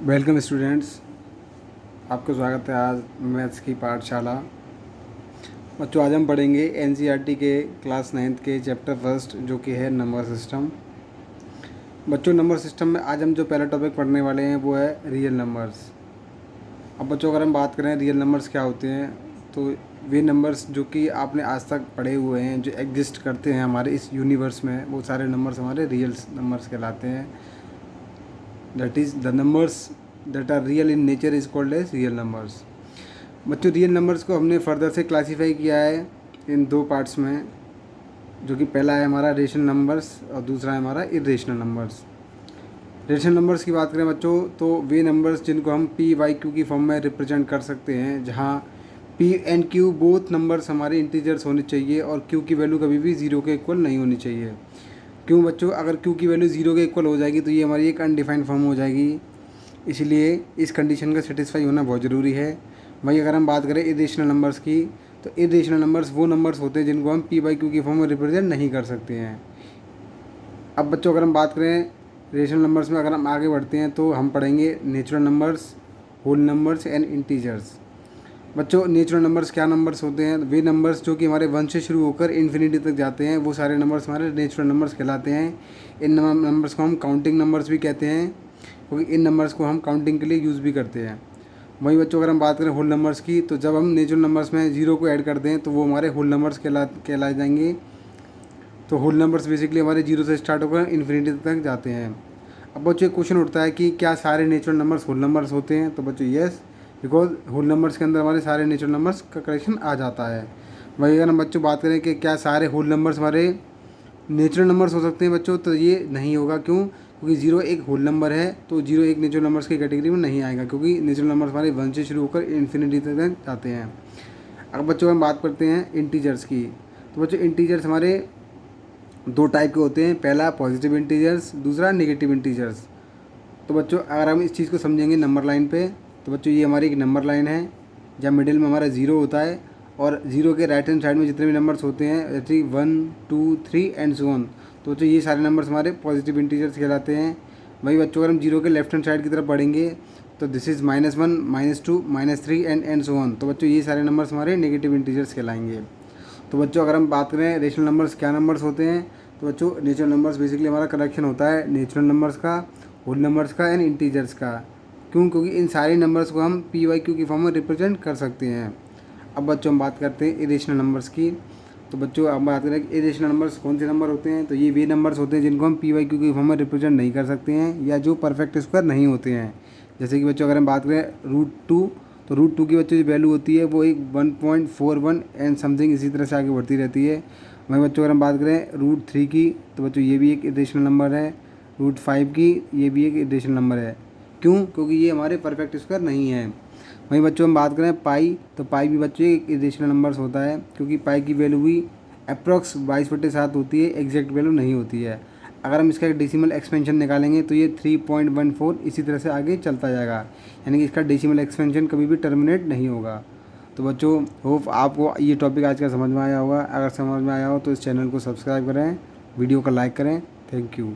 Welcome students, आपका स्वागत है आज मैथ्स की पाठशाला। बच्चों, आज हम पढ़ेंगे एनसीईआरटी के क्लास 9th के चैप्टर फर्स्ट, जो कि है नंबर सिस्टम। बच्चों, नंबर सिस्टम में आज हम जो पहला टॉपिक पढ़ने वाले हैं वो है रियल नंबर्स। अब बच्चों, अगर हम बात करें रियल नंबर्स क्या होते हैं, तो वे नंबर्स जो कि आपने आज तक पढ़े हुए हैं, जो एग्जिस्ट करते हैं हमारे इस यूनिवर्स में, वो सारे नंबर्स हमारे रियल नंबर्स कहलाते हैं। That is the numbers that are real in nature is called as real numbers. बच्चों, रियल नंबर्स को हमने फर्दर से क्लासीफाई किया है इन दो पार्ट्स में, जो कि पहला है हमारा रेशनल नंबर्स और दूसरा है हमारा इरेशनल नंबर्स। रेशनल नंबर्स की बात करें बच्चों, तो वे नंबर्स जिनको हम पी वाई क्यू की फॉर्म में रिप्रेजेंट कर सकते हैं, जहाँ P and Q both numbers हमारे इंटीजर्स होने चाहिए और क्यू की वैल्यू कभी भी ज़ीरो के इक्वल नहीं होनी चाहिए। क्यों बच्चों? अगर क्यू की वैल्यू ज़ीरो के इक्वल हो जाएगी तो ये हमारी एक अनडिफाइंड फॉर्म हो जाएगी, इसलिए इस कंडीशन का सेटिस्फाई होना बहुत ज़रूरी है। भाई, अगर हम बात करें इरेशनल नंबर्स की, तो इरेशनल नंबर्स वो नंबर्स होते हैं जिनको हम पी बाई क्यू की फॉर्म में रिप्रेजेंट नहीं कर सकते हैं। अब बच्चों, अगर हम बात करें रेशनल नंबर्स में, अगर हम आगे बढ़ते हैं तो हम पढ़ेंगे natural numbers, whole numbers and integers. बच्चों, नेचुरल नंबर्स क्या नंबर्स होते हैं? वे नंबर्स जो कि हमारे 1 से शुरू होकर इन्फिनिटी तक जाते हैं, वो सारे नंबर्स हमारे नेचुरल नंबर्स कहलाते हैं। इन नंबर्स को हम काउंटिंग नंबर्स भी कहते हैं, क्योंकि इन नंबर्स को हम काउंटिंग के लिए यूज़ भी करते हैं। वहीं बच्चों, अगर हम बात करें होल नंबर्स की, तो जब हम नेचुरल नंबर्स में ज़ीरो को ऐड कर दें तो वो हमारे होल नंबर्स कहलाए जाएंगे। तो होल नंबर्स बेसिकली हमारे जीरो से स्टार्ट होकर इन्फिनिटी तक जाते हैं। अब बच्चों, एक क्वेश्चन उठता है कि क्या सारे नेचुरल नंबर्स होल नंबर्स होते हैं? तो बच्चों यस, बिकॉज होल नंबर्स के अंदर हमारे सारे नेचुरल नंबर्स का कलेक्शन आ जाता है। वहीं अगर हम बच्चों बात करें कि क्या सारे होल नंबर्स हमारे नेचुरल नंबर्स हो सकते हैं बच्चों, तो ये नहीं होगा। क्यों? क्योंकि जीरो एक होल नंबर है, तो जीरो एक नेचुरल नंबर्स की कैटेगरी में नहीं आएगा, क्योंकि नेचुरल नंबर्स हमारे 1 से शुरू होकर इन्फिनिटी तक जाते हैं। अब बच्चों, हम बात करते हैं इंटीजर्स की, तो बच्चों इंटीजर्स हमारे दो टाइप के होते हैं। पहला पॉजिटिव इंटीजर्स, दूसरा नेगेटिव इंटीजर्स। तो बच्चों, अगर हम इस चीज़ को समझेंगे नंबर लाइन पे, तो बच्चों ये हमारी एक नंबर लाइन है, जहाँ मिडिल में हमारा ज़ीरो होता है और ज़ीरो के राइट हैंड साइड में जितने भी नंबर्स होते हैं, जैसे 1 2 3 एंड सो ऑन, तो बच्चों ये सारे नंबर्स हमारे पॉजिटिव इंटीजर्स कहलाते हैं। वही बच्चों, अगर हम जीरो के लेफ्ट हैंड साइड की तरफ बढ़ेंगे, तो this is -1 -2 -3 and so on, तो बच्चों ये सारे नंबर्स हमारे नेगेटिव इंटीजर्स कहलाएंगे। तो बच्चों, अगर हम बात करें रेशनल नंबर्स क्या नंबर्स होते हैं, तो बच्चों नेचुरल नंबर्स बेसिकली हमारा कलेक्शन होता है नेचुरल नंबर्स का, होल नंबर्स का एंड इंटीजर्स का। क्यों? क्योंकि इन सारे नंबर्स को हम पी वाई क्यू की फॉर्म में रिप्रेजेंट कर सकते हैं। अब बच्चों, हम बात करते हैं इरेशनल नंबर्स की, तो बच्चों हम बात करें कि इरेशनल नंबर्स कौन से नंबर होते हैं, तो ये वे नंबर्स होते हैं जिनको हम पी वाई क्यू की फॉर्म में रिप्रेजेंट नहीं कर सकते हैं, या जो परफेक्ट स्क्वायर नहीं होते हैं। जैसे कि बच्चों, अगर हम बात करें √2, तो √2 की बच्चों जो वैल्यू होती है वो एक 1.41 एंड समथिंग इसी तरह से आगे बढ़ती रहती है। वहीं बच्चों, अगर हम बात करें √3 की, तो बच्चों ये भी एक इरेशनल नंबर है। √5 की, ये भी एक इरेशनल नंबर है। क्यों? क्योंकि ये हमारे परफेक्ट स्क्वायर नहीं है। वहीं बच्चों, हम बात करें पाई, तो पाई भी बच्चों एक इरेशनल नंबर्स होता है, क्योंकि पाई की वैल्यू भी अप्रॉक्स 22/7 होती है, एग्जैक्ट वैल्यू नहीं होती है। अगर हम इसका एक डेसिमल एक्सपेंशन निकालेंगे तो ये 3.14 इसी तरह से आगे चलता जाएगा, यानी कि इसका डेसिमल एक्सपेंशन कभी भी टर्मिनेट नहीं होगा। तो बच्चों, होप आपको ये टॉपिक आज का समझ में आया होगा। अगर समझ में आया हो तो इस चैनल को सब्सक्राइब करें, वीडियो को लाइक करें। Thank you.